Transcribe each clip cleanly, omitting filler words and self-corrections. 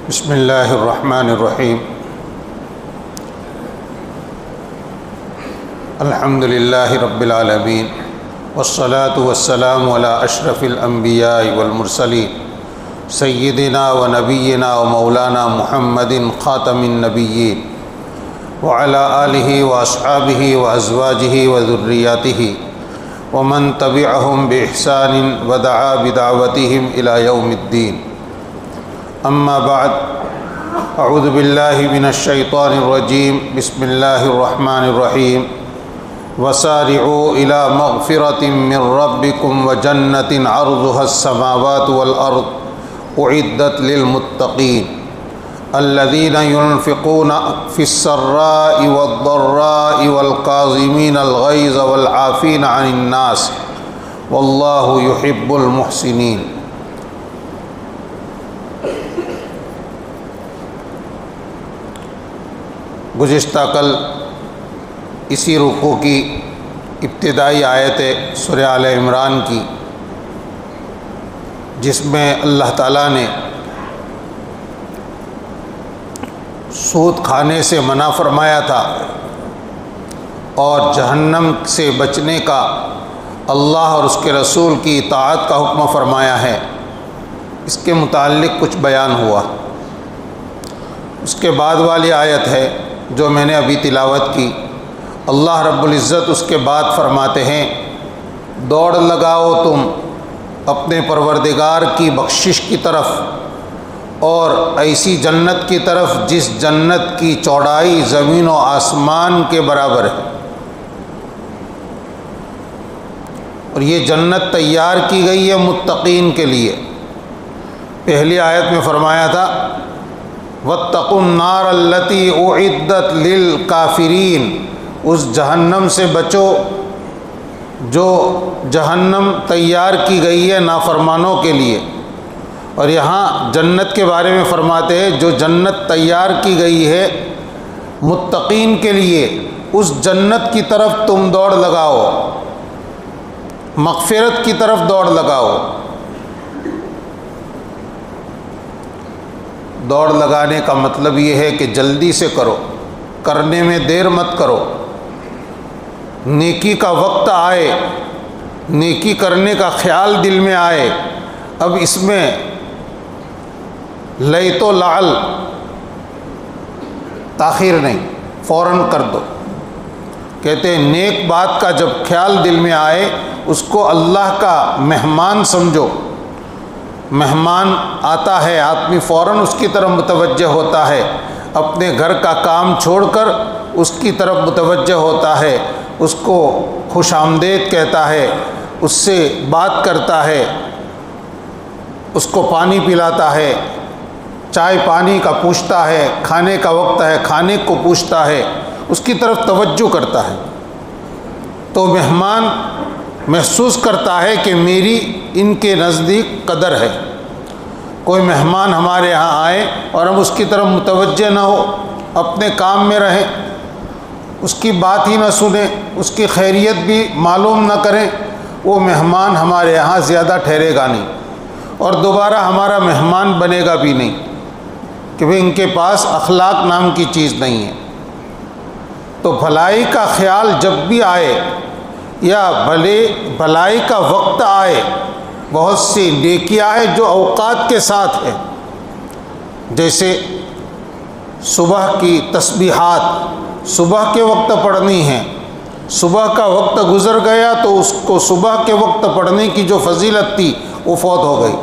بسم اللہ الرحمن الرحیم الحمد للہ رب العالمین والصلاة والسلام علی اشرف الانبیاء والمرسلین سیدنا و نبینا و مولانا محمد خاتم النبیین وعلی آلہ و اصحابہ و ازواجہ و ذریاتہ ومن تبعہم بإحسان ودعا بدعوتہم الی یوم الدین اما بعد اعوذ باللہ من الشیطان الرجیم بسم اللہ الرحمن الرحیم وسارعوا الى مغفرة من ربکم وجنة عرضها السماوات والارض اعدت للمتقین الذین ينفقون في السراء والضراء والكاظمین الغیظ والعافین عن الناس واللہ يحب المحسنین۔ گزشتہ کل اسی رکوع کی ابتدائی آیت سورہ آل عمران کی، جس میں اللہ تعالیٰ نے سود کھانے سے منع فرمایا تھا اور جہنم سے بچنے کا اللہ اور اس کے رسول کی اطاعت کا حکم فرمایا ہے، اس کے متعلق کچھ بیان ہوا۔ اس کے بعد والی آیت ہے جو میں نے ابھی تلاوت کی، اللہ رب العزت اس کے بعد فرماتے ہیں، دوڑ لگاؤ تم اپنے پروردگار کی بخشش کی طرف اور ایسی جنت کی طرف جس جنت کی چوڑائی زمین و آسمان کے برابر ہے، اور یہ جنت تیار کی گئی ہے متقین کے لیے۔ پہلی آیت میں فرمایا تھا وَاتَّقُوا النَّارَ الَّتِي أُعِدَّتْ لِلْكَافِرِينَ، اس جہنم سے بچو جو جہنم تیار کی گئی ہے نافرمانوں کے لیے۔ اور یہاں جنت کے بارے میں فرماتے ہیں جو جنت تیار کی گئی ہے متقین کے لیے، اس جنت کی طرف تم دوڑ لگاؤ، مغفرت کی طرف دوڑ لگاؤ۔ دوڑ لگانے کا مطلب یہ ہے کہ جلدی سے کرو، کرنے میں دیر مت کرو۔ نیکی کا وقت آئے، نیکی کرنے کا خیال دل میں آئے، اب اس میں لیت و لعل تاخیر نہیں، فوراً کر دو۔ کہتے ہیں نیک بات کا جب خیال دل میں آئے اس کو اللہ کا مہمان سمجھو۔ مہمان آتا ہے آدمی فوراً اس کی طرف متوجہ ہوتا ہے، اپنے گھر کا کام چھوڑ کر اس کی طرف متوجہ ہوتا ہے، اس کو خوش آمدید کہتا ہے، اس سے بات کرتا ہے، اس کو پانی پلاتا ہے، چائے پانی کا پوچھتا ہے، کھانے کا وقت ہے کھانے کو پوچھتا ہے، اس کی طرف توجہ کرتا ہے، تو مہمان محسوس کرتا ہے کہ میری ان کے نزدیک قدر ہے۔ کوئی مہمان ہمارے ہاں آئے اور ہم اس کی طرف متوجہ نہ ہو، اپنے کام میں رہیں، اس کی بات ہی نہ سنیں، اس کی خیریت بھی معلوم نہ کریں، وہ مہمان ہمارے یہاں زیادہ ٹھہرے گا نہیں اور دوبارہ ہمارا مہمان بنے گا بھی نہیں، کہ بھئی ان کے پاس اخلاق نام کی چیز نہیں ہے۔ تو بھلائی کا خیال جب بھی آئے یا بھلائی کا وقت آئے، بہت سی نیکیاں ہیں جو اوقات کے ساتھ ہے، جیسے صبح کی تسبیحات صبح کے وقت پڑھنی ہیں، صبح کا وقت گزر گیا تو اس کو صبح کے وقت پڑھنے کی جو فضیلت تھی وہ فوت ہو گئی۔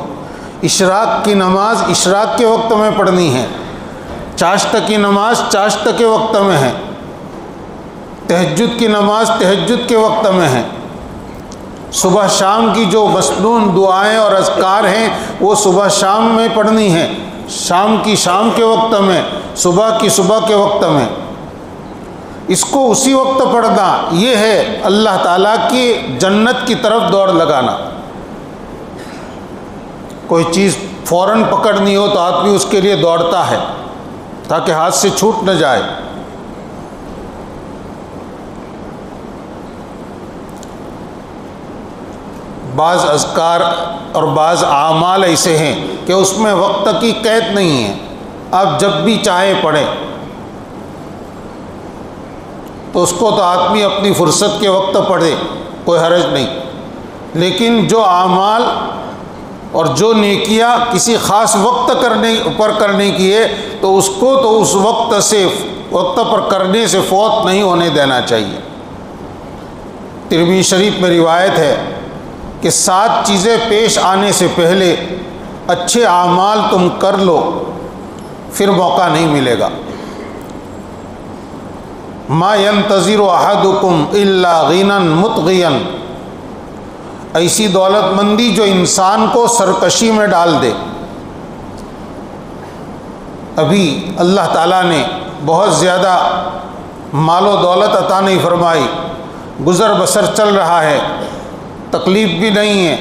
اشراق کی نماز اشراق کے وقت میں پڑھنی ہے، چاشت کی نماز چاشت کے وقت میں ہے، تہجد کی نماز تہجد کے وقت میں ہے، صبح شام کی جو مسنون دعائیں اور اذکار ہیں وہ صبح شام میں پڑھنی ہیں، شام کی شام کے وقت میں، صبح کی صبح کے وقت میں، اس کو اسی وقت پڑھنا، یہ ہے اللہ تعالیٰ کی جنت کی طرف دوڑ لگانا۔ کوئی چیز فوراً پکڑنی ہو تو آدمی اس کے لیے دوڑتا ہے تاکہ ہاتھ سے چھوٹ نہ جائے۔ بعض اذکار اور بعض اعمال ایسے ہیں کہ اس میں وقت کی قید نہیں ہے، آپ جب بھی چاہے پڑھیں، تو اس کو تو آدمی اپنی فرصت کے وقت پڑھے، کوئی حرج نہیں، لیکن جو اعمال اور جو نیکیاں کسی خاص وقت کرنے کی ہے تو اس کو تو اس وقت پر کرنے سے فوت نہیں ہونے دینا چاہیے۔ ترمذی شریف میں روایت ہے کہ 7 چیزیں پیش آنے سے پہلے اچھے اعمال تم کر لو، پھر موقع نہیں ملے گا۔ ما ينتظر احدکم الا غنى مطغیا، ایسی دولت مندی جو انسان کو سرکشی میں ڈال دے۔ ابھی اللہ تعالیٰ نے بہت زیادہ مال و دولت عطا نہیں فرمائی، گزر بسر چل رہا ہے، تکلیف بھی نہیں ہے،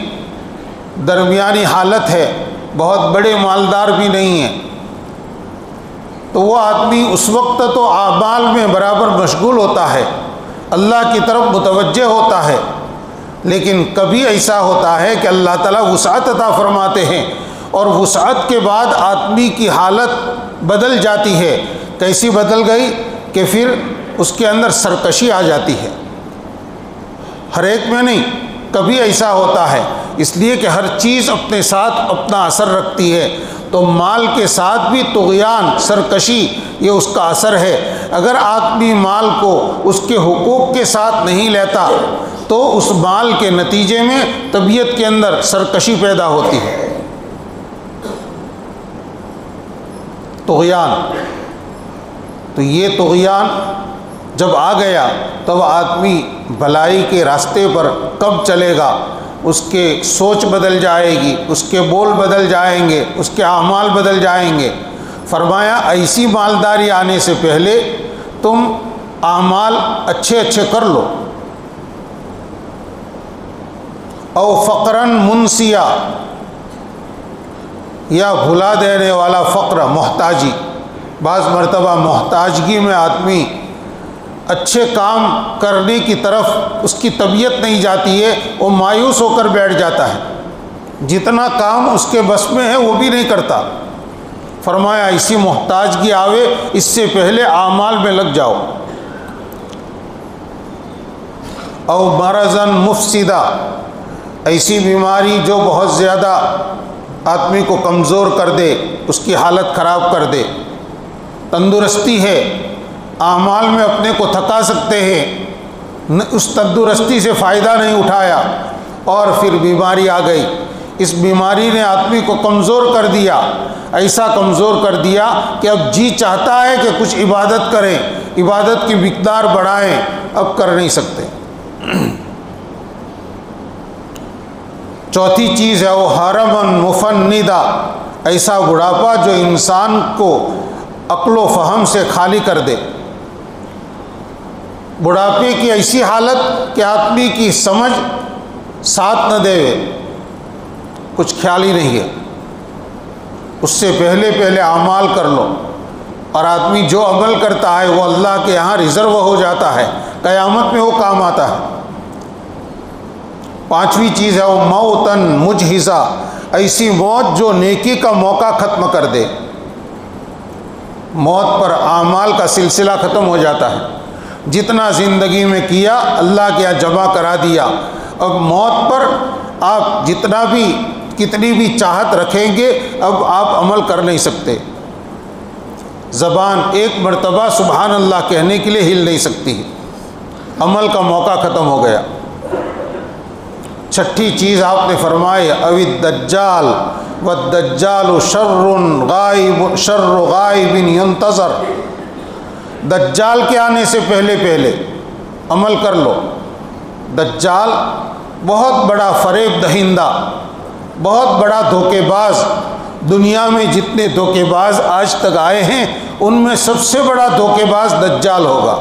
درمیانی حالت ہے، بہت بڑے مالدار بھی نہیں ہیں، تو وہ آدمی اس وقت تو اعمال میں برابر مشغول ہوتا ہے، اللہ کی طرف متوجہ ہوتا ہے، لیکن کبھی ایسا ہوتا ہے کہ اللہ تعالیٰ وسعت عطا فرماتے ہیں اور وسعت کے بعد آدمی کی حالت بدل جاتی ہے۔ کیسی بدل گئی کہ پھر اس کے اندر سرکشی آ جاتی ہے۔ ہر ایک میں نہیں، کبھی ایسا ہوتا ہے، اس لیے کہ ہر چیز اپنے ساتھ اپنا اثر رکھتی ہے، تو مال کے ساتھ بھی طغیان، سرکشی، یہ اس کا اثر ہے۔ اگر آدمی مال کو اس کے حقوق کے ساتھ نہیں لیتا تو اس مال کے نتیجے میں طبیعت کے اندر سرکشی پیدا ہوتی ہے، طغیان۔ تو یہ طغیان جب آ گیا تب آدمی بھلائی کے راستے پر کب چلے گا، اس کے سوچ بدل جائے گی، اس کے بول بدل جائیں گے، اس کے اعمال بدل جائیں گے۔ فرمایا ایسی مالداری آنے سے پہلے تم اعمال اچھے کر لو۔ او فقراً منسیا، یا بھلا دینے والا فقر، محتاجی۔ بعض مرتبہ محتاجگی میں آدمی اچھے کام کرنے کی طرف اس کی طبیعت نہیں جاتی ہے، وہ مایوس ہو کر بیٹھ جاتا ہے، جتنا کام اس کے بس میں ہے وہ بھی نہیں کرتا۔ فرمایا ایسی محتاجگی آوے اس سے پہلے اعمال میں لگ جاؤ۔ او مرضاً مفسدہ، ایسی بیماری جو بہت زیادہ آدمی کو کمزور کر دے، اس کی حالت خراب کر دے۔ تندرستی ہے، اعمال میں اپنے کو تھکا سکتے ہیں، اس تندرستی سے فائدہ نہیں اٹھایا اور پھر بیماری آ گئی، اس بیماری نے آدمی کو کمزور کر دیا، ایسا کمزور کر دیا کہ اب جی چاہتا ہے کہ کچھ عبادت کریں، عبادت کی مقدار بڑھائیں، اب کر نہیں سکتے۔ چوتھی چیز ہے وہ حرمن مفندہ، ایسا بڑھاپا جو انسان کو عقل و فہم سے خالی کر دے۔ بڑھاپے کی ایسی حالت کہ آدمی کی سمجھ ساتھ نہ دے، کچھ خیال ہی نہیں ہے۔ اس سے پہلے اعمال کر لو، اور آدمی جو عمل کرتا ہے وہ اللہ کے یہاں ریزرو ہو جاتا ہے، قیامت میں وہ کام آتا ہے۔ پانچویں چیز ہے وہ موتاً مجہزہ، ایسی موت جو نیکی کا موقع ختم کر دے۔ موت پر اعمال کا سلسلہ ختم ہو جاتا ہے، جتنا زندگی میں کیا اللہ کے یہاں جمع کرا دیا، اب موت پر آپ کتنی بھی چاہت رکھیں گے اب آپ عمل کر نہیں سکتے۔ زبان ایک مرتبہ سبحان اللہ کہنے کے لیے ہل نہیں سکتی، عمل کا موقع ختم ہو گیا۔ چھٹی چیز آپ نے فرمائی او الدجال والدجال شر غائب ينتظر، دجال کے آنے سے پہلے عمل کر لو۔ دجال بہت بڑا فریب دہندہ، بہت بڑا دھوکے باز، دنیا میں جتنے دھوکے باز آج تک آئے ہیں ان میں سب سے بڑا دھوکے باز دجال ہوگا،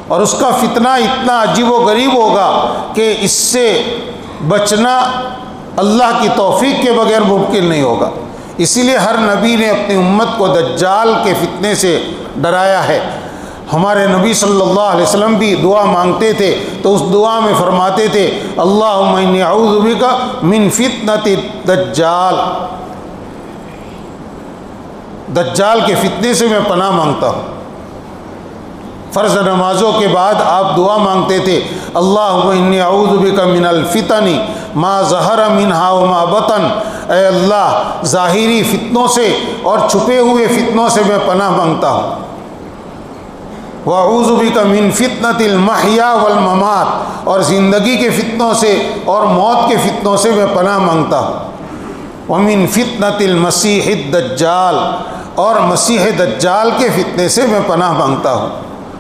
اور اس کا فتنہ اتنا عجیب و غریب ہوگا کہ اس سے بچنا اللہ کی توفیق کے بغیر ممکن نہیں ہوگا۔ اسی لیے ہر نبی نے اپنی امت کو دجال کے فتنے سے ڈرایا ہے۔ ہمارے نبی صلی اللہ علیہ وسلم بھی دعا مانگتے تھے تو اس دعا میں فرماتے تھے اللہم انی اعوذ بک من فتنۃ الدجال۔ دجال کے فتنے سے میں پناہ مانگتا ہوں۔ فرض نمازوں کے بعد آپ دعا مانگتے تھے، اللہم انی اعوذ بک من الفتن ما ظہر منہا وما بطن، اے اللہ ظاہری فتنوں سے اور چھپے ہوئے فتنوں سے میں پناہ مانگتا ہوں۔ وَأَعُوذُ بِكَ مِنْ فِتْنَةِ الْمَحْيَا وَالْمَمَاتِ، اور زندگی کے فتنوں سے اور موت کے فتنوں سے میں پناہ مانگتا ہوں۔ وَمِنْ فِتْنَةِ الْمَسِيحِ الدَّجَّالِ، اور مسیح دجال کے فتنے سے میں پناہ مانگتا ہوں۔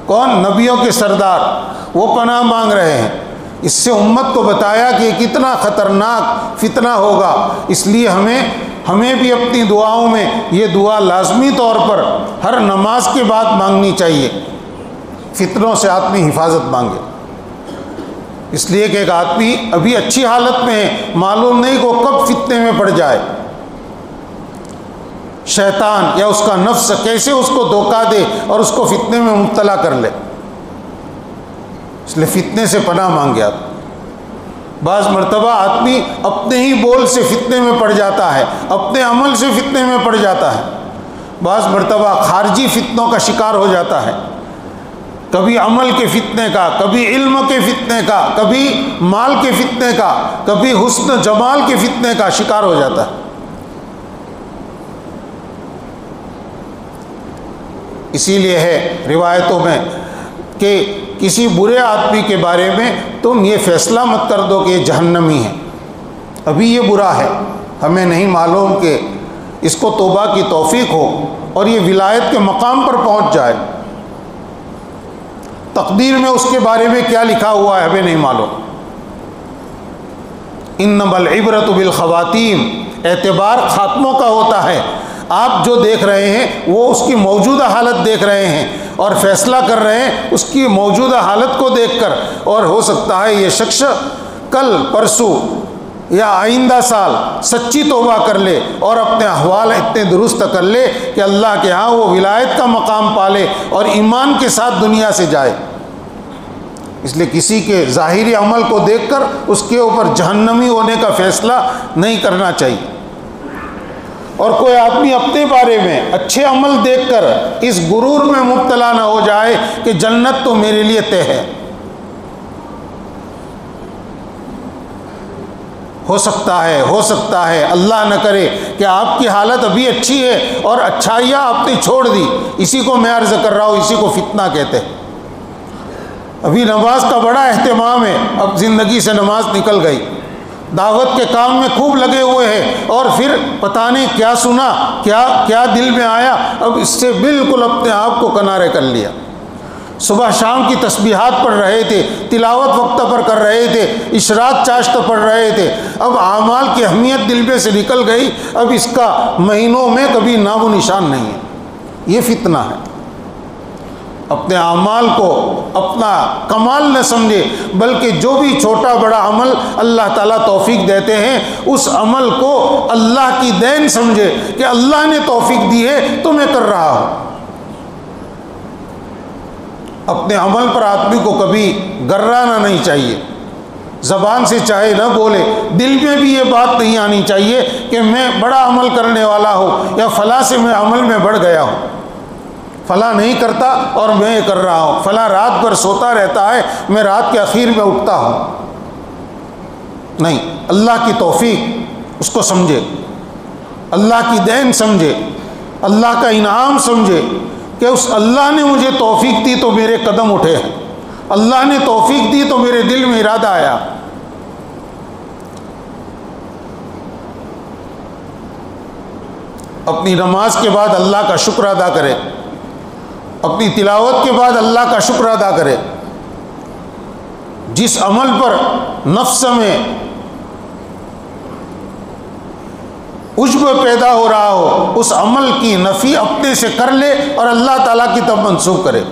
کون؟ نبیوں کے سردار، وہ پناہ مانگ رہے ہیں۔ اس سے امت کو بتایا کہ کتنا خطرناک فتنہ ہوگا، اس لیے ہمیں بھی اپنی دعاؤں میں یہ دعا لازمی طور پر ہر نماز کے بعد مانگنی چاہیے، فتنوں سے آدمی حفاظت مانگے۔ اس لیے کہ ایک آدمی ابھی اچھی حالت میں ہے، معلوم نہیں کہ وہ کب فتنے میں پڑ جائے، شیطان یا اس کا نفس کیسے اس کو دھوکہ دے اور اس کو فتنے میں مبتلا کر لے۔ اس لیے فتنے سے پناہ مانگے آپ۔ بعض مرتبہ آدمی اپنے ہی بول سے فتنے میں پڑ جاتا ہے، اپنے عمل سے فتنے میں پڑ جاتا ہے، بعض مرتبہ خارجی فتنوں کا شکار ہو جاتا ہے، کبھی عمل کے فتنے کا، کبھی علم کے فتنے کا، کبھی مال کے فتنے کا، کبھی حسن جمال کے فتنے کا شکار ہو جاتا ہے۔ اسی لیے ہے روایتوں میں کہ کسی برے آدمی کے بارے میں تم یہ فیصلہ مت کر دو کہ یہ جہنمی ہے، ابھی یہ برا ہے، ہمیں نہیں معلوم کہ اس کو توبہ کی توفیق ہو اور یہ ولایت کے مقام پر پہنچ جائے، تقدیر میں اس کے بارے میں کیا لکھا ہوا ہے ہمیں نہیں معلوم۔ انما العبرۃ بالخواتیم، اعتبار خاتموں کا ہوتا ہے۔ آپ جو دیکھ رہے ہیں وہ اس کی موجودہ حالت دیکھ رہے ہیں اور فیصلہ کر رہے ہیں اس کی موجودہ حالت کو دیکھ کر، اور ہو سکتا ہے یہ شخص کل پرسوں یا آئندہ سال سچی توبہ کر لے اور اپنے احوال اتنے درست کر لے کہ اللہ کے ہاں وہ ولایت کا مقام پالے اور ایمان کے ساتھ دنیا سے جائے۔ اس لیے کسی کے ظاہری عمل کو دیکھ کر اس کے اوپر جہنمی ہونے کا فیصلہ نہیں کرنا چاہیے، اور کوئی آدمی اپنے بارے میں اچھے عمل دیکھ کر اس غرور میں مبتلا نہ ہو جائے کہ جنت تو میرے لیے طے ہے۔ ہو سکتا ہے اللہ نہ کرے کہ آپ کی حالت ابھی اچھی ہے اور اچھائیاں آپ نے چھوڑ دی، اسی کو میں عرض کر رہا ہوں، اسی کو فتنہ کہتے ہیں۔ ابھی نماز کا بڑا اہتمام ہے، اب زندگی سے نماز نکل گئی، دعوت کے کام میں خوب لگے ہوئے ہیں، اور پھر پتہ نہیں کیا سنا، کیا دل میں آیا، اب اس سے بالکل اپنے آپ کو کنارے کر لیا۔ صبح شام کی تسبیحات پڑھ رہے تھے، تلاوت وقت پر کر رہے تھے، اشراق چاشت پڑھ رہے تھے، اب اعمال کی اہمیت دل میں سے نکل گئی، اب اس کا مہینوں میں کبھی نام و نشان نہیں ہے۔ یہ فتنہ ہے۔ اپنے اعمال کو اپنا کمال نہ سمجھے، بلکہ جو بھی چھوٹا بڑا عمل اللہ تعالیٰ توفیق دیتے ہیں اس عمل کو اللہ کی دین سمجھے کہ اللہ نے توفیق دی ہے تو میں کر رہا ہوں۔ اپنے عمل پر آدمی کو کبھی گرانا نہیں چاہیے، زبان سے چاہے نہ بولے، دل میں بھی یہ بات نہیں آنی چاہیے کہ میں بڑا عمل کرنے والا ہوں یا فلاں سے میں عمل میں بڑھ گیا ہوں، فلاں نہیں کرتا اور میں یہ کر رہا ہوں، فلاں رات بھر سوتا رہتا ہے میں رات کے اخیر میں اٹھتا ہوں۔ نہیں، اللہ کی توفیق اس کو سمجھے، اللہ کی دین سمجھے، اللہ کا انعام سمجھے کہ اس اللہ نے مجھے توفیق دی تو میرے قدم اٹھے ہیں، اللہ نے توفیق دی تو میرے دل میں ارادہ آیا۔ اپنی نماز کے بعد اللہ کا شکر ادا کرے، اپنی تلاوت کے بعد اللہ کا شکر ادا کرے۔ جس عمل پر نفس میں عجب پیدا ہو رہا ہو اس عمل کی نفی اپنے سے کر لے اور اللہ تعالیٰ کی طرف منسوخ کرے،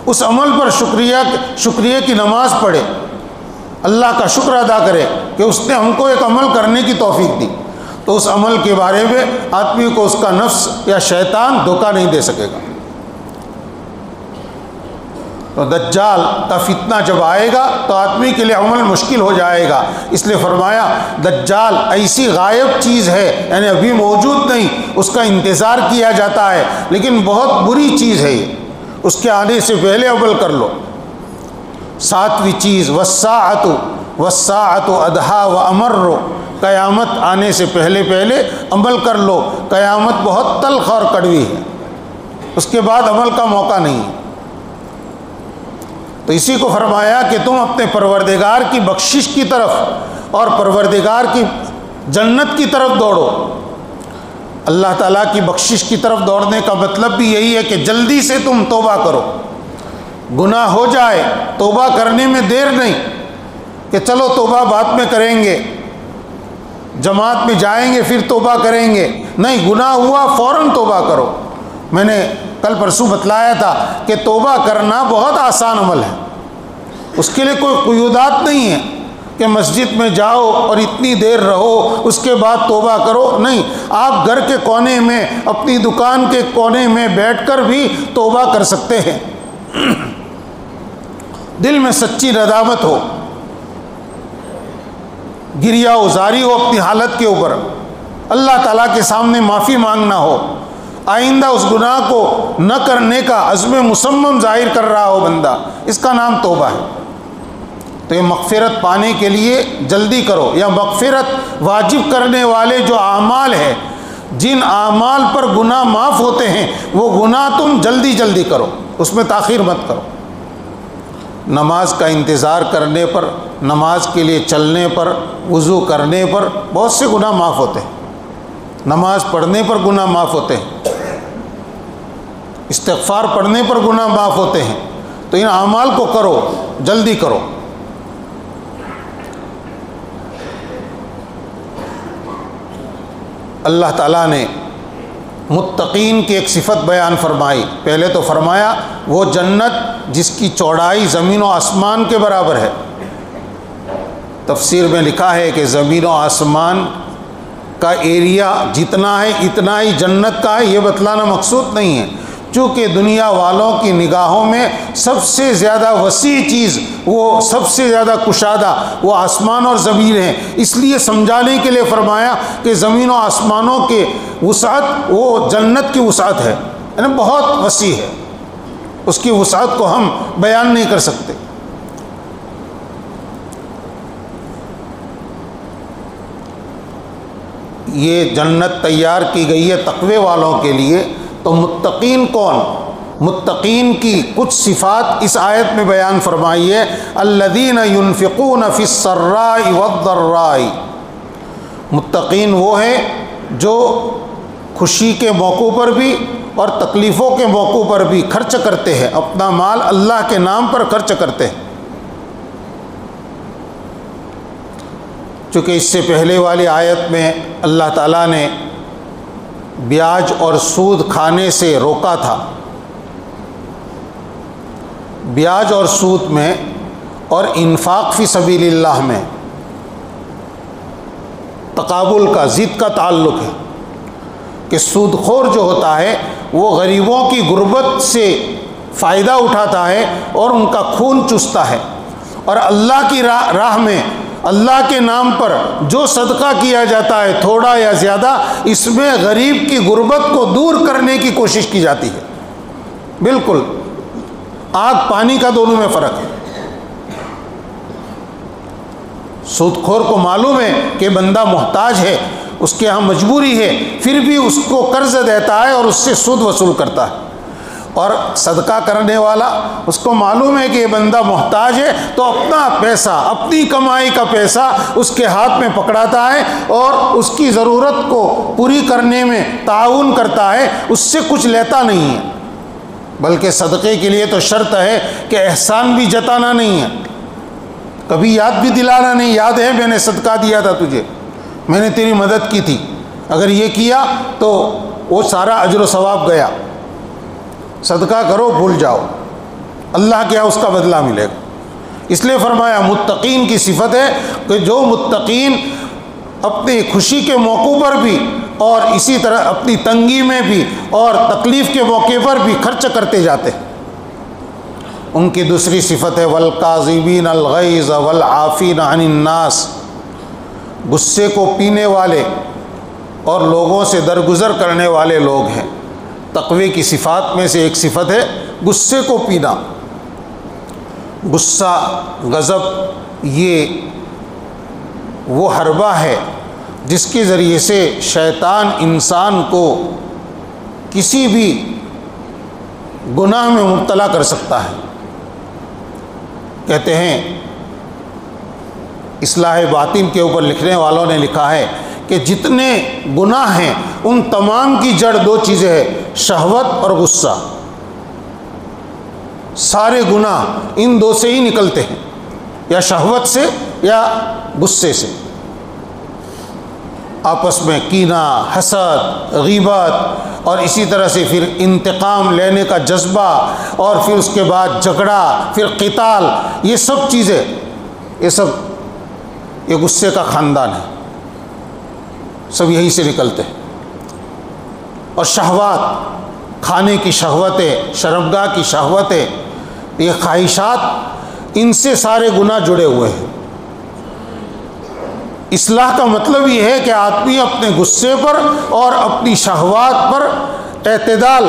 اس عمل پر شکریہ کی نماز پڑھے، اللہ کا شکر ادا کرے کہ اس نے ہم کو ایک عمل کرنے کی توفیق دی، تو اس عمل کے بارے میں آدمی کو اس کا نفس یا شیطان دھوکہ نہیں دے سکے گا۔ تو دجال کا فتنہ جب آئے گا تو آدمی کے لیے عمل مشکل ہو جائے گا، اس لیے فرمایا دجال ایسی غائب چیز ہے، یعنی ابھی موجود نہیں، اس کا انتظار کیا جاتا ہے، لیکن بہت بری چیز ہے یہ، اس کے آنے سے پہلے عمل کر لو۔ ساتویں چیز والساعۃ ادھا و امر، قیامت آنے سے پہلے پہلے عمل کر لو، قیامت بہت تلخ اور کڑوی ہے، اس کے بعد عمل کا موقع نہیں ہے۔ تو اسی کو فرمایا کہ تم اپنے پروردگار کی بخشش کی طرف اور پروردگار کی جنت کی طرف دوڑو۔ اللہ تعالیٰ کی بخشش کی طرف دوڑنے کا مطلب بھی یہی ہے کہ جلدی سے تم توبہ کرو، گناہ ہو جائے توبہ کرنے میں دیر نہیں کہ چلو توبہ بعد میں کریں گے، جماعت میں جائیں گے پھر توبہ کریں گے، نہیں، گناہ ہوا فوراً توبہ کرو۔ میں نے کل پرسوں بتلایا تھا کہ توبہ کرنا بہت آسان عمل ہے، اس کے لیے کوئی قیودات نہیں ہے کہ مسجد میں جاؤ اور اتنی دیر رہو اس کے بعد توبہ کرو، نہیں، آپ گھر کے کونے میں، اپنی دکان کے کونے میں بیٹھ کر بھی توبہ کر سکتے ہیں۔ دل میں سچی ندامت ہو، گریہ ازاری ہو اپنی حالت کے اوپر، اللہ تعالیٰ کے سامنے معافی مانگنا ہو، آئندہ اس گناہ کو نہ کرنے کا عزم مصمم ظاہر کر رہا ہو بندہ، اس کا نام توبہ ہے۔ تو یہ مغفرت پانے کے لیے جلدی کرو، یا مغفرت واجب کرنے والے جو اعمال ہیں، جن اعمال پر گناہ معاف ہوتے ہیں، وہ گناہ تم جلدی جلدی کرو، اس میں تاخیر مت کرو۔ نماز کا انتظار کرنے پر، نماز کے لیے چلنے پر، وضو کرنے پر بہت سے گناہ معاف ہوتے ہیں، نماز پڑھنے پر گناہ معاف ہوتے ہیں، استغفار پڑھنے پر گناہ معاف ہوتے ہیں۔ تو ان اعمال کو کرو، جلدی کرو۔ اللہ تعالیٰ نے متقین کی ایک صفت بیان فرمائی، پہلے تو فرمایا وہ جنت جس کی چوڑائی زمین و آسمان کے برابر ہے۔ تفسیر میں لکھا ہے کہ زمین و آسمان کا ایریا جتنا ہے اتنا ہی جنت کا ہے، یہ بتلانا مقصود نہیں ہے، چونکہ دنیا والوں کی نگاہوں میں سب سے زیادہ وسیع چیز، وہ سب سے زیادہ کشادہ وہ آسمان اور زمین ہیں، اس لیے سمجھانے کے لیے فرمایا کہ زمین و آسمانوں کے وسعت وہ جنت کی وسعت ہے، یعنی بہت وسیع ہے، اس کی وسعت کو ہم بیان نہیں کر سکتے۔ یہ جنت تیار کی گئی ہے تقوی والوں کے لیے۔ تو متقین کون؟ متقین کی کچھ صفات اس آیت میں بیان فرمائی ہے، الذین ينفقون فی السراء والضراء۔ متقین وہ ہیں جو خوشی کے موقع پر بھی اور تکلیفوں کے موقع پر بھی خرچ کرتے ہیں، اپنا مال اللہ کے نام پر خرچ کرتے ہیں۔ چونکہ اس سے پہلے والی آیت میں اللہ تعالیٰ نے بیاج اور سود کھانے سے روکا تھا۔ بیاج اور سود میں اور انفاق فی سبیل اللہ میں تقابل کا، ضد کا تعلق ہے کہ سود خور جو ہوتا ہے وہ غریبوں کی غربت سے فائدہ اٹھاتا ہے اور ان کا خون چوستا ہے، اور اللہ کی راہ میں اللہ کے نام پر جو صدقہ کیا جاتا ہے تھوڑا یا زیادہ، اس میں غریب کی غربت کو دور کرنے کی کوشش کی جاتی ہے۔ بالکل آگ پانی کا دونوں میں فرق ہے۔ سود خور کو معلوم ہے کہ بندہ محتاج ہے، اس کے ہاں مجبوری ہے، پھر بھی اس کو قرض دیتا ہے اور اس سے سود وصول کرتا ہے، اور صدقہ کرنے والا اس کو معلوم ہے کہ یہ بندہ محتاج ہے تو اپنا پیسہ، اپنی کمائی کا پیسہ اس کے ہاتھ میں پکڑاتا ہے اور اس کی ضرورت کو پوری کرنے میں تعاون کرتا ہے، اس سے کچھ لیتا نہیں ہے۔ بلکہ صدقے کے لیے تو شرط ہے کہ احسان بھی جتانا نہیں ہے، کبھی یاد بھی دلانا نہیں، یاد ہے میں نے صدقہ دیا تھا تجھے، میں نے تیری مدد کی تھی، اگر یہ کیا تو وہ سارا اجر و ثواب گیا۔ صدقہ کرو، بھول جاؤ، اللہ کیا اس کا بدلہ ملے گا۔ اس لیے فرمایا متقین کی صفت ہے کہ جو متقین اپنی خوشی کے موقع پر بھی اور اسی طرح اپنی تنگی میں بھی اور تکلیف کے موقع پر بھی خرچ کرتے جاتے ہیں۔ ان کی دوسری صفت ہے والکاظمین الغیظ والعافین عن الناس، غصے کو پینے والے اور لوگوں سے درگزر کرنے والے لوگ ہیں۔ تقوی کی صفات میں سے ایک صفت ہے غصے کو پینا۔ غصہ، غضب یہ وہ حربہ ہے جس کے ذریعے سے شیطان انسان کو کسی بھی گناہ میں مبتلا کر سکتا ہے۔ کہتے ہیں اصلاح باطن کے اوپر لکھنے والوں نے لکھا ہے کہ جتنے گناہ ہیں ان تمام کی جڑ دو چیزیں ہیں، شہوت اور غصہ۔ سارے گناہ ان دو سے ہی نکلتے ہیں، یا شہوت سے یا غصے سے۔ آپس میں کینہ، حسد، غیبت، اور اسی طرح سے پھر انتقام لینے کا جذبہ، اور پھر اس کے بعد جھگڑا، پھر قتال، یہ سب چیزیں، یہ غصے کا خاندان ہے، سب یہی سے نکلتے ہیں۔ اور شہوات، کھانے کی شہوتیں، شرمگاہ کی شہوتیں، یہ خواہشات، ان سے سارے گناہ جڑے ہوئے ہیں۔ اصلاح کا مطلب یہ ہے کہ آدمی اپنے غصے پر اور اپنی شہوات پر اعتدال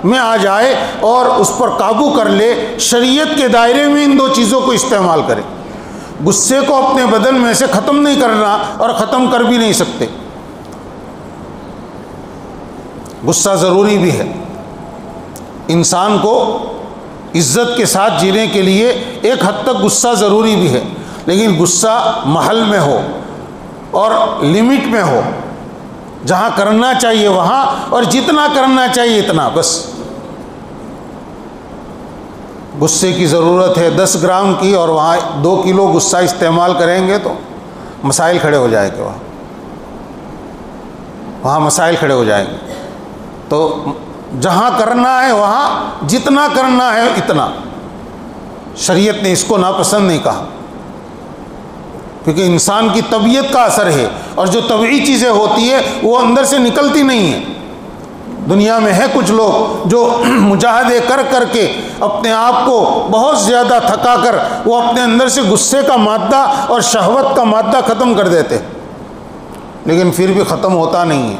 میں آ جائے اور اس پر قابو کر لے، شریعت کے دائرے میں ان دو چیزوں کو استعمال کرے۔ غصے کو اپنے بدن میں سے ختم نہیں کرنا اور ختم کر بھی نہیں سکتے۔ غصہ ضروری بھی ہے، انسان کو عزت کے ساتھ جینے کے لیے ایک حد تک غصہ ضروری بھی ہے، لیکن غصہ محل میں ہو اور لمٹ میں ہو، جہاں کرنا چاہیے وہاں، اور جتنا کرنا چاہیے اتنا بس۔ غصے کی ضرورت ہے 10 گرام کی، اور وہاں 2 کلو غصہ استعمال کریں گے تو مسائل کھڑے ہو جائیں گے، وہاں مسائل کھڑے ہو جائیں گے۔ تو جہاں کرنا ہے وہاں جتنا کرنا ہے اتنا۔ شریعت نے اس کو ناپسند نہیں کہا، کیونکہ انسان کی طبیعت کا اثر ہے، اور جو طبعی چیزیں ہوتی ہے وہ اندر سے نکلتی نہیں ہیں۔ دنیا میں ہے کچھ لوگ جو مجاہدے کر کر کے اپنے آپ کو بہت زیادہ تھکا کر وہ اپنے اندر سے غصے کا مادہ اور شہوت کا مادہ ختم کر دیتے، لیکن پھر بھی ختم ہوتا نہیں ہے۔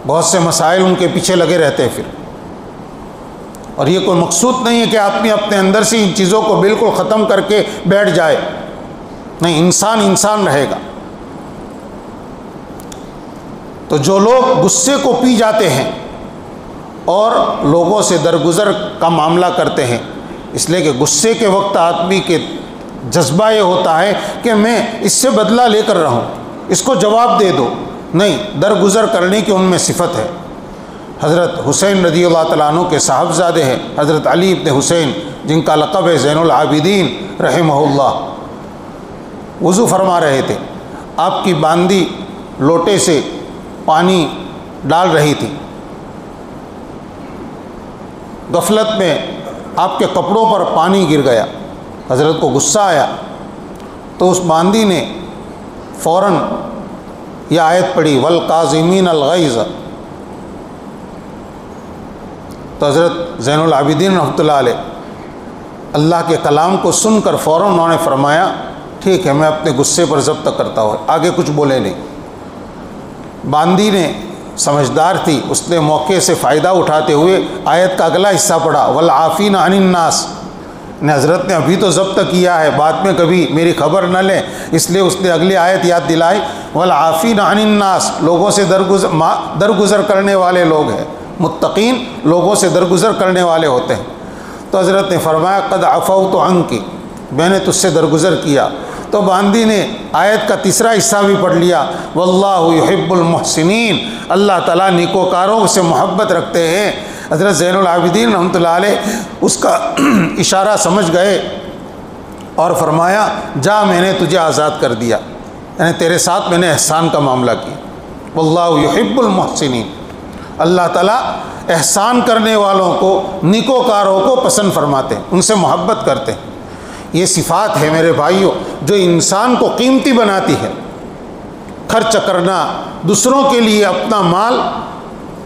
بہت سے مسائل ان کے پیچھے لگے رہتے ہیں پھر، اور یہ کوئی مقصود نہیں ہے کہ آدمی اپنے اندر سے ان چیزوں کو بالکل ختم کر کے بیٹھ جائے، نہیں، انسان رہے گا۔ تو جو لوگ غصے کو پی جاتے ہیں اور لوگوں سے درگزر کا معاملہ کرتے ہیں، اس لیے کہ غصے کے وقت آدمی کے جذبہ یہ ہوتا ہے کہ میں اس سے بدلہ لے کر رہوں، اس کو جواب دے دو، نہیں، درگزر کرنے کی ان میں صفت ہے۔ حضرت حسین رضی اللہ تعالیٰ عنہ کے صاحبزادے ہیں حضرت علی ابن حسین، جن کا لقب ہے زین العابدین رحمہ اللہ، وضو فرما رہے تھے، آپ کی باندی لوٹے سے پانی ڈال رہی تھی، غفلت میں آپ کے کپڑوں پر پانی گر گیا، حضرت کو غصہ آیا تو اس باندی نے فوراً یہ آیت پڑھی والکاظمین الغیظ۔ تو حضرت زین العابدین رحمۃ اللہ علیہ اللہ کے کلام کو سن کر فوراً انہوں نے فرمایا ٹھیک ہے، میں اپنے غصے پر ضبط کرتا ہوں، آگے کچھ بولے نہیں۔ باندی نے سمجھدار تھی، اس نے موقع سے فائدہ اٹھاتے ہوئے آیت کا اگلا حصہ پڑھا والعافین عن الناس۔ حضرت نے ابھی تو ضبط کیا ہے، بعد میں کبھی میری خبر نہ لیں، اس لیے اس نے اگلی آیت یاد دلائی والعافین عن الناس، لوگوں سے درگزر کرنے والے لوگ ہیں، متقین لوگوں سے درگزر کرنے والے ہوتے ہیں۔ تو حضرت نے فرمایا قد عفوت عنک، میں نے تجھ سے درگزر کیا۔ تو باندی نے آیت کا تیسرا حصہ بھی پڑھ لیا واللہ یحب المحسنین، اللہ تعالیٰ نیکوکاروں سے محبت رکھتے ہیں۔ حضرت زین العابدین رحمۃ اللہ علیہ اس کا اشارہ سمجھ گئے اور فرمایا جا، میں نے تجھے آزاد کر دیا، یعنی تیرے ساتھ میں نے احسان کا معاملہ کیا۔ واللہ یحب المحسنین، اللہ تعالیٰ احسان کرنے والوں کو، نیکوکاروں کو پسند فرماتے ہیں، ان سے محبت کرتے ہیں۔ یہ صفات ہے میرے بھائیوں جو انسان کو قیمتی بناتی ہے۔ خرچ کرنا، دوسروں کے لیے اپنا مال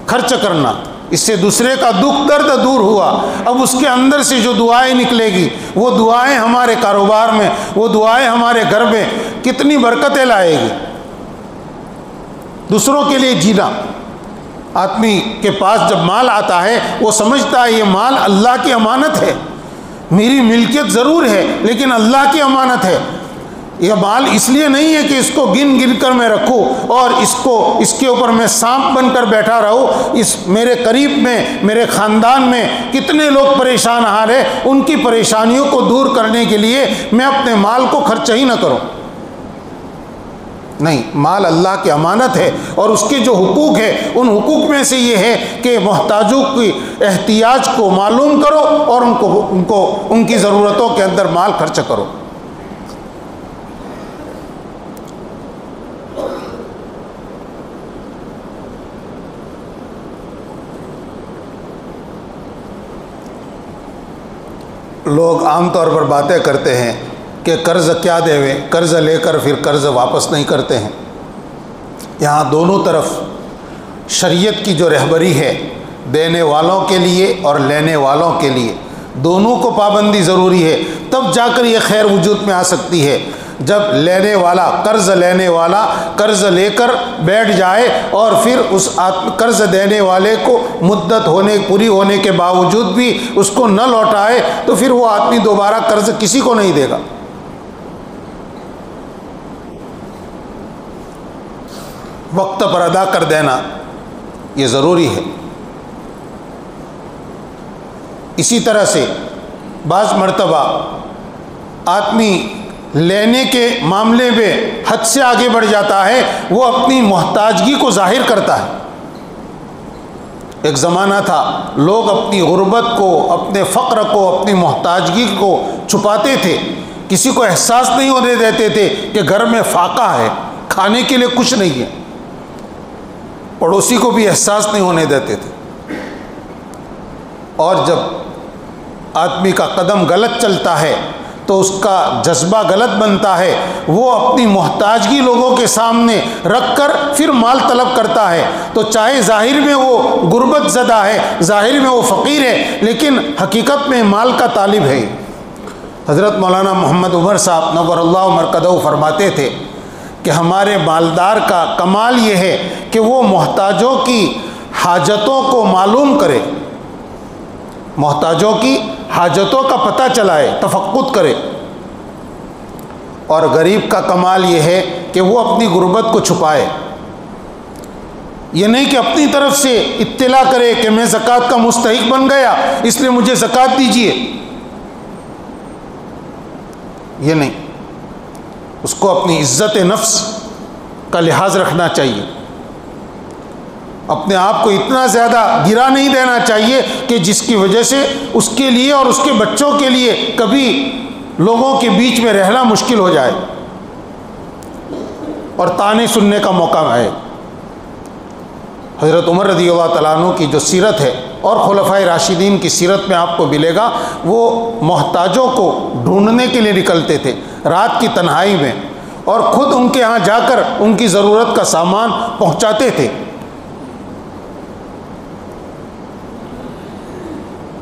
خرچ کرنا، اس سے دوسرے کا دکھ درد دور ہوا، اب اس کے اندر سے جو دعائیں نکلے گی وہ دعائیں ہمارے کاروبار میں، وہ دعائیں ہمارے گھر میں کتنی برکتیں لائے گی۔ دوسروں کے لیے جینا، آدمی کے پاس جب مال آتا ہے وہ سمجھتا ہے یہ مال اللہ کی امانت ہے، میری ملکیت ضرور ہے لیکن اللہ کی امانت ہے۔ یہ مال اس لیے نہیں ہے کہ اس کو گن گن کر میں رکھوں اور اس کے اوپر میں سانپ بن کر بیٹھا رہوں۔ اس میرے قریب میں، میرے خاندان میں کتنے لوگ پریشان حال ہیں، ان کی پریشانیوں کو دور کرنے کے لیے میں اپنے مال کو خرچ ہی نہ کروں۔ نہیں، مال اللہ کی امانت ہے اور اس کے جو حقوق ہے ان حقوق میں سے یہ ہے کہ محتاجوں کی احتیاج کو معلوم کرو اور ان کی ضرورتوں کے اندر مال خرچ کرو۔ لوگ عام طور پر باتیں کرتے ہیں کہ قرض کیا دیوے، قرض لے کر پھر قرض واپس نہیں کرتے ہیں۔ یہاں دونوں طرف شریعت کی جو رہبری ہے، دینے والوں کے لیے اور لینے والوں کے لیے دونوں کو پابندی ضروری ہے، تب جا کر یہ خیر وجود میں آ سکتی ہے۔ جب لینے والا، قرض لینے والا قرض لے کر بیٹھ جائے اور پھر اس قرض دینے والے کو مدت پوری ہونے کے باوجود بھی اس کو نہ لوٹائے تو پھر وہ آدمی دوبارہ قرض کسی کو نہیں دے گا۔ وقت پر ادا کر دینا یہ ضروری ہے۔ اسی طرح سے بعض مرتبہ آدمی لینے کے معاملے میں حد سے آگے بڑھ جاتا ہے، وہ اپنی محتاجگی کو ظاہر کرتا ہے۔ ایک زمانہ تھا لوگ اپنی غربت کو، اپنے فقر کو، اپنی محتاجگی کو چھپاتے تھے، کسی کو احساس نہیں ہونے دیتے تھے کہ گھر میں فاقہ ہے، کھانے کے لیے کچھ نہیں ہے، پڑوسی کو بھی احساس نہیں ہونے دیتے تھے۔ اور جب آدمی کا قدم غلط چلتا ہے تو اس کا جذبہ غلط بنتا ہے، وہ اپنی محتاجگی لوگوں کے سامنے رکھ کر پھر مال طلب کرتا ہے، تو چاہے ظاہر میں وہ غربت زدہ ہے، ظاہر میں وہ فقیر ہے، لیکن حقیقت میں مال کا طالب ہے۔ حضرت مولانا محمد عمر صاحب نور اللہ مرکزہ فرماتے تھے کہ ہمارے مالدار کا کمال یہ ہے کہ وہ محتاجوں کی حاجتوں کو معلوم کرے، محتاجوں کی حاجتوں کا پتہ چلائے، تفقد کرے، اور غریب کا کمال یہ ہے کہ وہ اپنی غربت کو چھپائے۔ یہ نہیں کہ اپنی طرف سے اطلاع کرے کہ میں زکوٰۃ کا مستحق بن گیا اس لیے مجھے زکوٰۃ دیجیے، یہ نہیں، اس کو اپنی عزت نفس کا لحاظ رکھنا چاہیے، اپنے آپ کو اتنا زیادہ گرا نہیں دینا چاہیے کہ جس کی وجہ سے اس کے لیے اور اس کے بچوں کے لیے کبھی لوگوں کے بیچ میں رہنا مشکل ہو جائے اور طعنے سننے کا موقع آئے۔ حضرت عمر رضی اللہ تعالیٰ عنہ کی جو سیرت ہے اور خلفائے راشدین کی سیرت میں آپ کو ملے گا، وہ محتاجوں کو ڈھونڈنے کے لیے نکلتے تھے رات کی تنہائی میں، اور خود ان کے ہاں جا کر ان کی ضرورت کا سامان پہنچاتے تھے،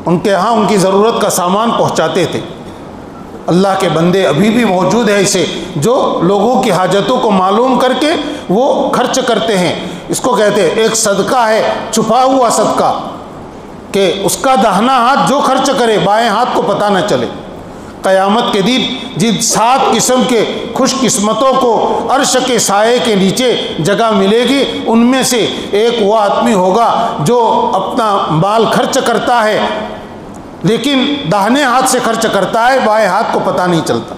ان کے ہاں ان کی ضرورت کا سامان پہنچاتے تھے۔ اللہ کے بندے ابھی بھی موجود ہیں ایسے جو لوگوں کی حاجتوں کو معلوم کر کے وہ خرچ کرتے ہیں۔ اس کو کہتے ہیں ایک صدقہ ہے، چھپا ہوا صدقہ، کہ اس کا داہنا ہاتھ جو خرچ کرے بائیں ہاتھ کو پتہ نہ چلے۔ قیامت کے دن جن 7 قسم کے خوش قسمتوں کو عرش کے سائے کے نیچے جگہ ملے گی، ان میں سے ایک وہ آدمی ہوگا جو اپنا مال خرچ کرتا ہے لیکن داہنے ہاتھ سے خرچ کرتا ہے، بائیں ہاتھ کو پتہ نہیں چلتا۔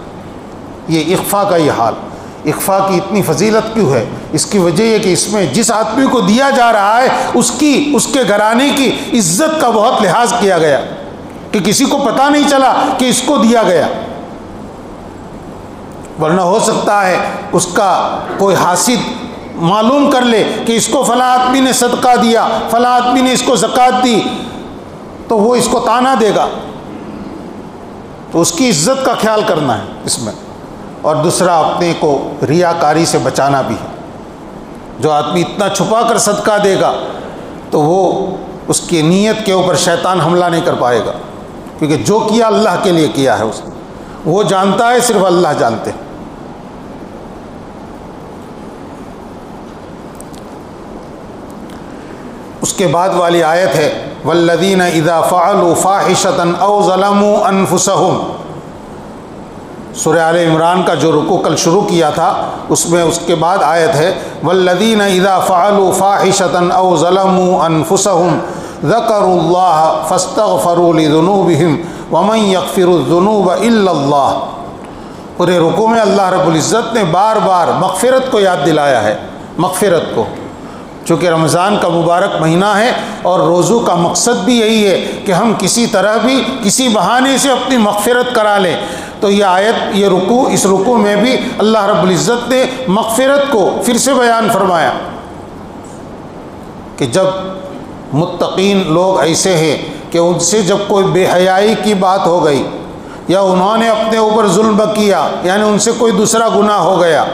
یہ اخفا کا یہ حال۔ اخفا کی اتنی فضیلت کیوں ہے؟ اس کی وجہ یہ کہ اس میں جس آدمی کو دیا جا رہا ہے اس کے گھرانے کی عزت کا بہت لحاظ کیا گیا کہ کسی کو پتہ نہیں چلا کہ اس کو دیا گیا، ورنہ ہو سکتا ہے اس کا کوئی حاسد معلوم کر لے کہ اس کو فلاں آدمی نے صدقہ دیا، فلاں آدمی نے اس کو زکوٰۃ دی، تو وہ اس کو طعنہ دے گا۔ تو اس کی عزت کا خیال کرنا ہے اس میں، اور دوسرا اپنے کو ریاکاری سے بچانا بھی ہے۔ جو آدمی اتنا چھپا کر صدقہ دے گا تو وہ اس کی نیت کے اوپر شیطان حملہ نہیں کر پائے گا، کیونکہ جو کیا اللہ کے لیے کیا ہے، اس نے وہ جانتا ہے، صرف اللہ جانتے ہیں۔ اس کے بعد والی آیت ہے والذین اذا فعلوا فاحشۃ او ظلموا انفسهم، سورہ آل عمران کا جو رکوع کل شروع کیا تھا اس میں اس کے بعد آیت ہے والذین اذا فعلوا فاحشۃ او ظلموا انفسهم ذکروا اللہ فاستغفروا لذنوبهم ومن یغفر الذنوب الا اللہ۔ پورے رکوع میں اللہ رب العزت نے بار بار مغفرت کو یاد دلایا ہے، مغفرت کو، چونکہ رمضان کا مبارک مہینہ ہے اور روزوں کا مقصد بھی یہی ہے کہ ہم کسی طرح بھی کسی بہانے سے اپنی مغفرت کرا لیں۔ تو یہ آیت، یہ رکوع، اس رکوع میں بھی اللہ رب العزت نے مغفرت کو پھر سے بیان فرمایا کہ جب متقین لوگ ایسے ہیں کہ ان سے جب کوئی بے حیائی کی بات ہو گئی یا انہوں نے اپنے اوپر ظلم کیا، یعنی ان سے کوئی دوسرا گناہ ہو گیا،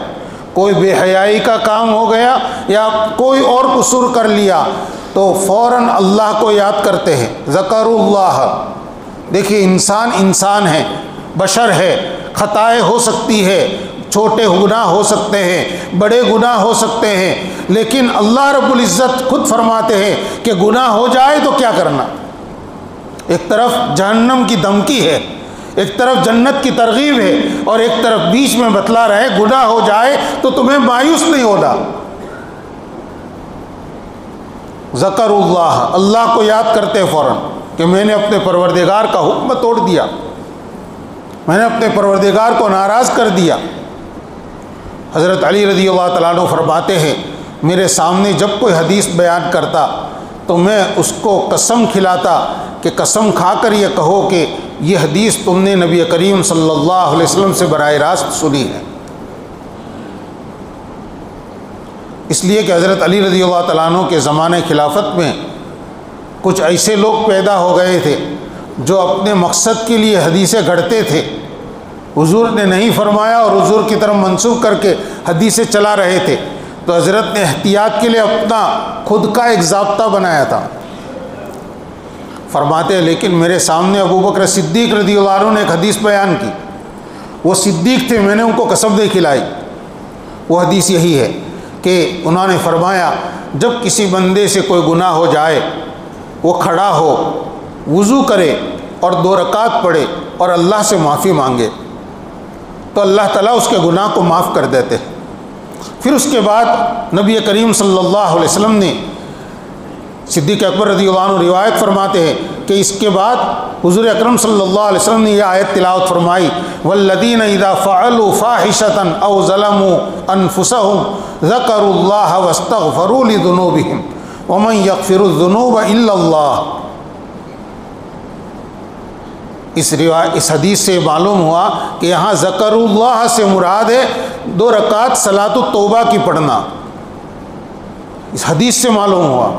کوئی بے حیائی کا کام ہو گیا یا کوئی اور قصور کر لیا، تو فوراً اللہ کو یاد کرتے ہیں، ذکروا اللہ۔ دیکھیے انسان ہے، بشر ہے، خطائیں ہو سکتی ہے، چھوٹے گناہ ہو سکتے ہیں، بڑے گناہ ہو سکتے ہیں، لیکن اللہ رب العزت خود فرماتے ہیں کہ گناہ ہو جائے تو کیا کرنا۔ ایک طرف جہنم کی دھمکی ہے، ایک طرف جنت کی ترغیب ہے، اور ایک طرف بیچ میں بتلا رہے گناہ ہو جائے تو تمہیں مایوس نہیں ہونا۔ ذکر اللہ کو یاد کرتے فوراً کہ میں نے اپنے پروردگار کا حکم توڑ دیا، میں نے اپنے پروردگار کو ناراض کر دیا۔ حضرت علی رضی اللہ تعالیٰ عنہ فرماتے ہیں میرے سامنے جب کوئی حدیث بیان کرتا تو میں اس کو قسم کھلاتا کہ قسم کھا کر یہ کہو کہ یہ حدیث تم نے نبی کریم صلی اللہ علیہ وسلم سے براہ راست سنی ہے۔ اس لیے کہ حضرت علی رضی اللہ تعالیٰ عنہ کے زمانے خلافت میں کچھ ایسے لوگ پیدا ہو گئے تھے جو اپنے مقصد کے لیے حدیثیں گھڑتے تھے، حضور نے نہیں فرمایا اور حضور کی طرف منسوخ کر کے حدیثیں چلا رہے تھے، تو حضرت نے احتیاط کے لیے اپنا خود کا ایک ضابطہ بنایا تھا۔ فرماتے ہیں لیکن میرے سامنے ابو بکر صدیق رضی اللہ عنہ نے ایک حدیث بیان کی، وہ صدیق تھے، میں نے ان کو قسم نہیں کھلائی۔ وہ حدیث یہی ہے کہ انہوں نے فرمایا جب کسی بندے سے کوئی گناہ ہو جائے وہ کھڑا ہو، وضو کرے اور 2 رکعت پڑھے اور اللہ سے معافی مانگے تو اللہ تعالیٰ اس کے گناہ کو معاف کر دیتے ہیں۔ پھر اس کے بعد نبی کریم صلی اللہ علیہ وسلم نے، صدیق اکبر رضی اللہ عنہ روایت فرماتے ہیں کہ اس کے بعد حضور اکرم صلی اللہ علیہ وسلم نے یہ آیت تلاوت فرمائی والذین اذا فعلوا فاحشۃ او ظلموا انفسهم ذکروا اللہ واستغفروا لذنوبهم ومن یغفر الذنوب الا اللہ۔ اس حدیث سے معلوم ہوا کہ یہاں ذکر اللہ سے مراد ہے 2 رکعت صلاۃ التوبہ کی پڑھنا، اس حدیث سے معلوم ہوا،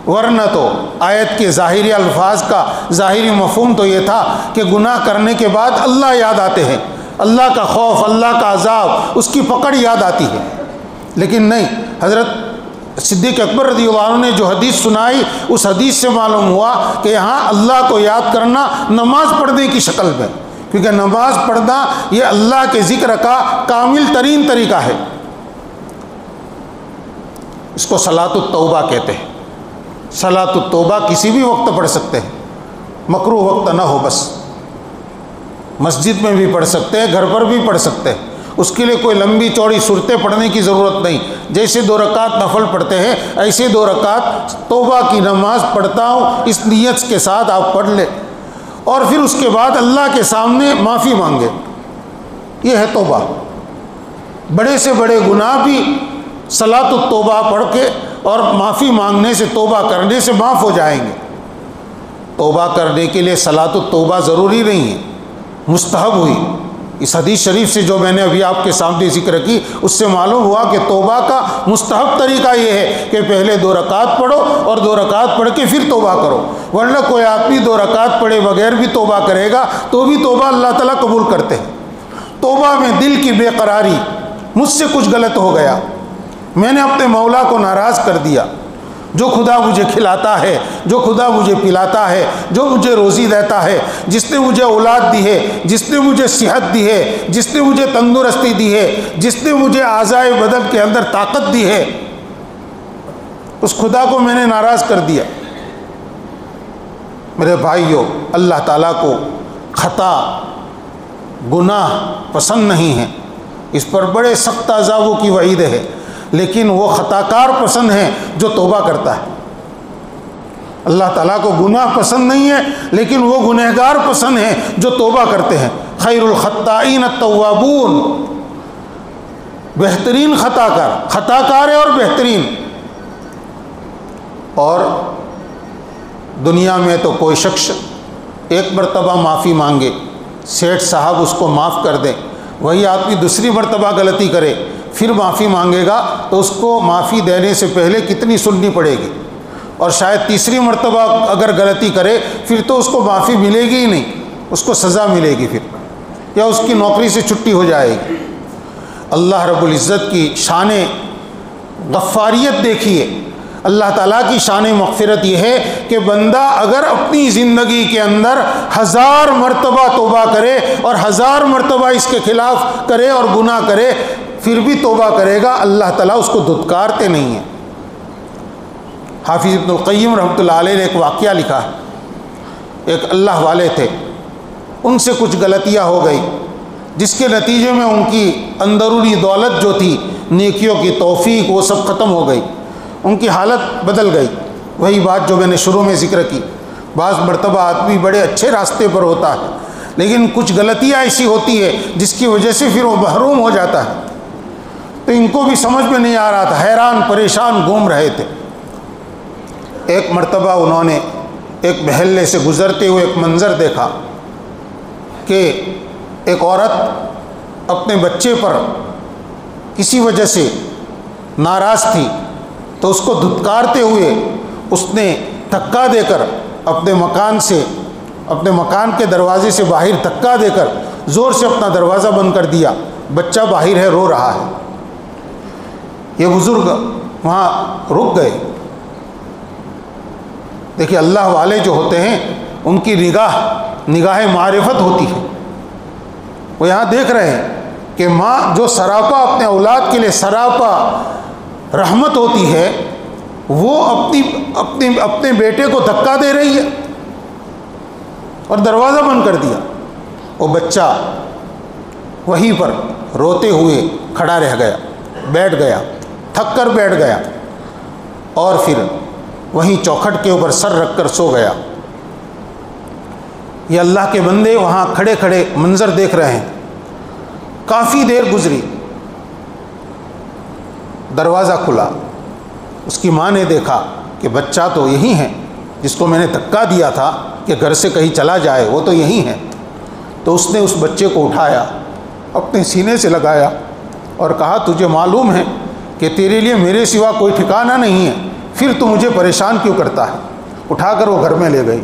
ورنہ تو آیت کے ظاہری الفاظ کا ظاہری مفہوم تو یہ تھا کہ گناہ کرنے کے بعد اللہ یاد آتے ہیں، اللہ کا خوف، اللہ کا عذاب، اس کی پکڑ یاد آتی ہے، لیکن نہیں، حضرت صدیق اکبر رضی اللہ عنہ نے جو حدیث سنائی اس حدیث سے معلوم ہوا کہ یہاں اللہ کو یاد کرنا نماز پڑھنے کی شکل میں، کیونکہ نماز پڑھنا یہ اللہ کے ذکر کا کامل ترین طریقہ ہے، اس کو صلاۃ التوبہ کہتے ہیں۔ صلاۃ التوبہ کسی بھی وقت پڑھ سکتے ہیں، مکروہ وقت نہ ہو، بس مسجد میں بھی پڑھ سکتے ہیں، گھر پر بھی پڑھ سکتے ہیں، اس کے لیے کوئی لمبی چوڑی صورتیں پڑھنے کی ضرورت نہیں، جیسے 2 رکعت نفل پڑھتے ہیں ایسے 2 رکعت توبہ کی نماز پڑھتا ہوں اس نیت کے ساتھ آپ پڑھ لیں، اور پھر اس کے بعد اللہ کے سامنے معافی مانگے، یہ ہے توبہ۔ بڑے سے بڑے گناہ بھی صلاۃ التوبہ پڑھ کے اور معافی مانگنے سے، توبہ کرنے سے معاف ہو جائیں گے۔ توبہ کرنے کے لیے صلاۃ التوبہ ضروری نہیں ہے، مستحب ہوئی۔ اس حدیث شریف سے جو میں نے ابھی آپ کے سامنے ذکر کی اس سے معلوم ہوا کہ توبہ کا مستحب طریقہ یہ ہے کہ پہلے 2 رکعت پڑھو اور 2 رکعت پڑھ کے پھر توبہ کرو، ورنہ کوئی آدمی 2 رکعت پڑھے بغیر بھی توبہ کرے گا تو بھی توبہ اللہ تعالیٰ قبول کرتے ہیں۔ توبہ میں دل کی بے قراری، مجھ سے کچھ غلط ہو گیا، میں نے اپنے مولا کو ناراض کر دیا، جو خدا مجھے کھلاتا ہے، جو خدا مجھے پلاتا ہے، جو مجھے روزی دیتا ہے، جس نے مجھے اولاد دی ہے، جس نے مجھے صحت دی ہے، جس نے مجھے تندرستی دی ہے، جس نے مجھے اعضائے بدن کے اندر طاقت دی ہے، اس خدا کو میں نے ناراض کر دیا۔ میرے بھائیو، اللہ تعالیٰ کو خطا، گناہ پسند نہیں ہے، اس پر بڑے سخت عذابوں کی وعید ہے، لیکن وہ خطا کار پسند ہے جو توبہ کرتا ہے۔ اللہ تعالیٰ کو گناہ پسند نہیں ہے، لیکن وہ گنہگار پسند ہیں جو توبہ کرتے ہیں۔ خیر الخطائین التوابون، بہترین خطا کار ہے اور بہترین۔ اور دنیا میں تو کوئی شخص ایک مرتبہ معافی مانگے، سیٹھ صاحب اس کو معاف کر دیں، وہی آدمی دوسری مرتبہ غلطی کرے، پھر معافی مانگے گا تو اس کو معافی دینے سے پہلے کتنی سننی پڑے گی، اور شاید تیسری مرتبہ اگر غلطی کرے پھر تو اس کو معافی ملے گی ہی نہیں، اس کو سزا ملے گی پھر، یا اس کی نوکری سے چھٹی ہو جائے گی۔ اللہ رب العزت کی شان غفاریت دیکھیے، اللہ تعالیٰ کی شان مغفرت یہ ہے کہ بندہ اگر اپنی زندگی کے اندر 1000 مرتبہ توبہ کرے اور 1000 مرتبہ اس کے خلاف کرے اور گناہ کرے، پھر بھی توبہ کرے گا، اللہ تعالیٰ اس کو دھتکارتے نہیں ہیں۔ حافظ ابن القیم رحمۃ اللہ علیہ نے ایک واقعہ لکھا ہے، ایک اللہ والے تھے، ان سے کچھ غلطیاں ہو گئی، جس کے نتیجے میں ان کی اندرونی دولت جو تھی، نیکیوں کی توفیق، وہ سب ختم ہو گئی، ان کی حالت بدل گئی۔ وہی بات جو میں نے شروع میں ذکر کی، بعض مرتبہ آدمی بڑے اچھے راستے پر ہوتا ہے، لیکن کچھ غلطیاں ایسی ہوتی ہے جس کی وجہ سے پھر وہ محروم ہو جاتا ہے۔ تو ان کو بھی سمجھ میں نہیں آ رہا تھا، حیران پریشان گھوم رہے تھے۔ ایک مرتبہ انہوں نے ایک محلے سے گزرتے ہوئے ایک منظر دیکھا کہ ایک عورت اپنے بچے پر کسی وجہ سے ناراض تھی، تو اس کو دھتکارتے ہوئے اس نے دھکا دے کر اپنے مکان کے دروازے سے باہر دھکا دے کر زور سے اپنا دروازہ بند کر دیا۔ بچہ باہر ہے، رو رہا ہے۔ یہ بزرگ وہاں رک گئے۔ دیکھیے، اللہ والے جو ہوتے ہیں ان کی نگاہ معرفت ہوتی ہے، وہ یہاں دیکھ رہے ہیں کہ ماں جو سراپا اپنے اولاد کے لیے سراپا رحمت ہوتی ہے، وہ اپنے بیٹے کو دھکا دے رہی ہے اور دروازہ بند کر دیا۔ وہ بچہ وہیں پر روتے ہوئے کھڑا رہ گیا، بیٹھ گیا، تھک کر بیٹھ گیا، اور پھر وہیں چوکھٹ کے اوپر سر رکھ کر سو گیا۔ یہ اللہ کے بندے وہاں کھڑے کھڑے منظر دیکھ رہے ہیں۔ کافی دیر گزری، دروازہ کھلا، اس کی ماں نے دیکھا کہ بچہ تو یہی ہے جس کو میں نے دھکا دیا تھا کہ گھر سے کہیں چلا جائے، وہ تو یہی ہے۔ تو اس نے اس بچے کو اٹھایا، اپنے سینے سے لگایا اور کہا، تجھے معلوم ہے کہ تیرے لیے میرے سوا کوئی ٹھکانہ نہیں ہے، پھر تو مجھے پریشان کیوں کرتا ہے؟ اٹھا کر وہ گھر میں لے گئی۔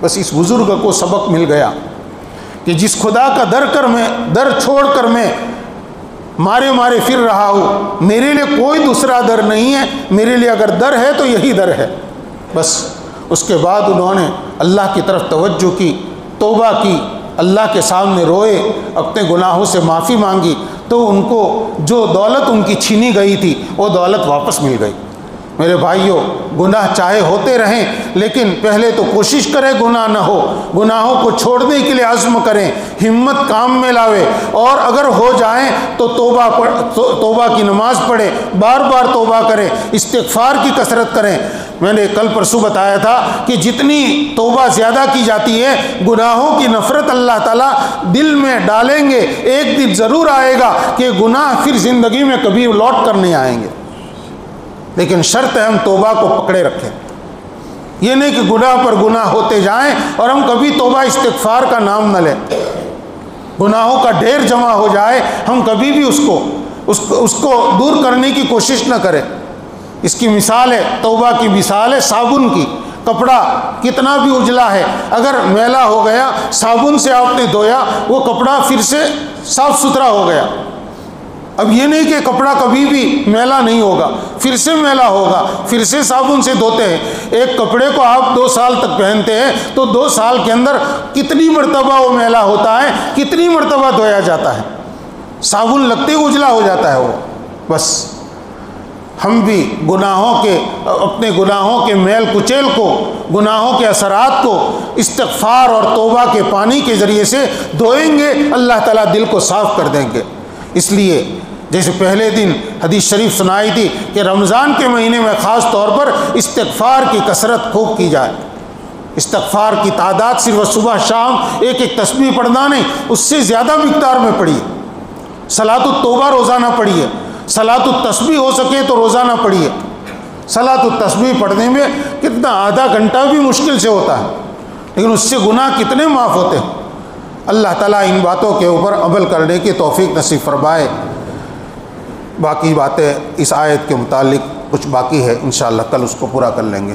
بس اس بزرگ کو سبق مل گیا کہ جس خدا کا در چھوڑ کر میں مارے پھر رہا ہوں، میرے لیے کوئی دوسرا در نہیں ہے، میرے لیے اگر در ہے تو یہی در ہے۔ بس اس کے بعد انہوں نے اللہ کی طرف توجہ کی، توبہ کی، اللہ کے سامنے روئے، اپنے گناہوں سے معافی مانگی، تو ان کو جو دولت ان کی چھینی گئی تھی وہ دولت واپس مل گئی۔ میرے بھائیوں، گناہ چاہے ہوتے رہیں، لیکن پہلے تو کوشش کریں گناہ نہ ہو، گناہوں کو چھوڑنے کے لیے عزم کریں، ہمت کام میں لاوے، اور اگر ہو جائیں تو توبہ کی نماز پڑھیں، بار بار توبہ کریں، استغفار کی کثرت کریں۔ میں نے کل پرسوں بتایا تھا کہ جتنی توبہ زیادہ کی جاتی ہے، گناہوں کی نفرت اللہ تعالیٰ دل میں ڈالیں گے۔ ایک دن ضرور آئے گا کہ گناہ پھر زندگی میں کبھی لوٹ کر نہیں آئیں گے، لیکن شرط ہے ہم توبہ کو پکڑے رکھیں۔ یہ نہیں کہ گناہ پر گناہ ہوتے جائیں اور ہم کبھی توبہ استغفار کا نام نہ لیں، گناہوں کا ڈھیر جمع ہو جائے، ہم کبھی بھی اس کو دور کرنے کی کوشش نہ کریں۔ اس کی مثال ہے، توبہ کی مثال ہے صابن کی۔ کپڑا کتنا بھی اجلا ہے، اگر میلا ہو گیا، صابن سے آپ نے دھویا، وہ کپڑا پھر سے صاف ستھرا ہو گیا۔ اب یہ نہیں کہ کپڑا کبھی بھی میلا نہیں ہوگا، پھر سے میلا ہوگا، پھر سے صابن سے دھوتے ہیں۔ ایک کپڑے کو آپ 2 سال تک پہنتے ہیں تو 2 سال کے اندر کتنی مرتبہ وہ میلا ہوتا ہے، کتنی مرتبہ دھویا جاتا ہے، صابن لگتے ہی اجلا ہو جاتا ہے وہ۔ بس ہم بھی گناہوں کے، اپنے گناہوں کے میل کچیل کو، گناہوں کے اثرات کو استغفار اور توبہ کے پانی کے ذریعے سے دھوئیں گے، اللہ تعالیٰ دل کو صاف کر دیں گے۔ اس لیے جیسے پہلے دن حدیث شریف سنائی تھی کہ رمضان کے مہینے میں خاص طور پر استغفار کی کثرت خوب کی جائے۔ استغفار کی تعداد صرف صبح شام ایک ایک تسبیح پڑھنا نہیں، اس سے زیادہ مقدار میں پڑھیے۔ صلاۃ التوبہ روزانہ پڑھیے، صلاۃ التسبیح ہو سکے تو روزانہ پڑھیے۔ صلاۃ التسبیح پڑھنے میں کتنا، آدھا گھنٹہ بھی مشکل سے ہوتا ہے، لیکن اس سے گناہ کتنے معاف ہوتے ہیں۔ اللہ تعالیٰ ان باتوں کے اوپر عمل کرنے کی توفیق نصیب فرمائے۔ باقی باتیں اس آیت کے متعلق کچھ باقی ہے، انشاءاللہ کل اس کو پورا کر لیں گے۔